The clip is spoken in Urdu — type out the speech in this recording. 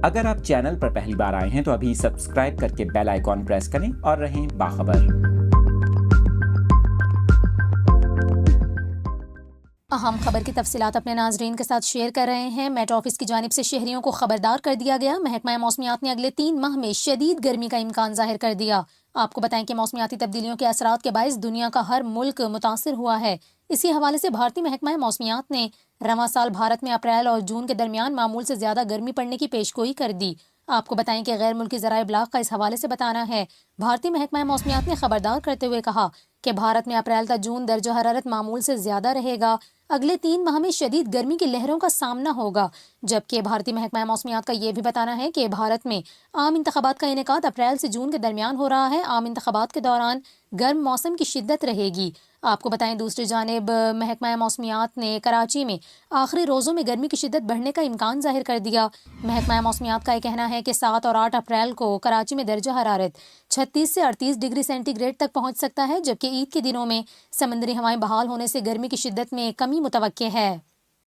اگر آپ چینل پر پہلی بار آئے ہیں تو ابھی سبسکرائب کر کے بیل آئیکن پریس کریں اور رہیں باخبر۔ اہم خبر کی تفصیلات اپنے ناظرین کے ساتھ شیئر کر رہے ہیں۔ میٹ آفس کی جانب سے شہریوں کو خبردار کر دیا گیا۔ محکمہ موسمیات نے اگلے 3 ماہ میں شدید گرمی کا امکان ظاہر کر دیا۔ آپ کو بتائیں کہ موسمیاتی تبدیلیوں کے اثرات کے باعث دنیا کا ہر ملک متاثر ہوا ہے۔ اسی حوالے سے بھارتی محکمہ موسمیات نے رواں سال بھارت میں اپریل اور جون کے درمیان معمول سے زیادہ گرمی پڑنے کی پیشگوئی کر دی۔ آپ کو بتائیں کہ غیر ملکی ذرائع ابلاغ کا اس حوالے سے بتانا ہے، بھارتی محکمہ موسمیات نے خبردار کرتے ہوئے کہا کہ بھارت میں اپریل تا جون درجہ حرارت معمول سے زیادہ رہے گا۔ اگلے 3 ماہ میں شدید گرمی کی لہروں کا سامنا ہوگا، جبکہ بھارتی محکمہ موسمیات کا یہ بھی بتانا ہے کہ بھارت میں عام انتخابات کا انعقاد اپریل سے جون کے درمیان ہو رہا ہے۔ عام انتخابات کے دوران گرم موسم کی شدت رہے گی۔ آپ کو بتائیں دوسری جانب محکمہ موسمیات نے کراچی میں آخری روزوں میں گرمی کی شدت بڑھنے کا امکان ظاہر کر دیا۔ محکمہ موسمیات کا یہ کہنا ہے کہ 7 اور 8 اپریل کو کراچی میں درجہ حرارت 36 سے 38 ڈگری سینٹی گریڈ تک پہنچ سکتا ہے، جبکہ عید کے دنوں میں سمندری ہوائیں بحال ہونے سے گرمی کی شدت میں کمی متوقع ہے۔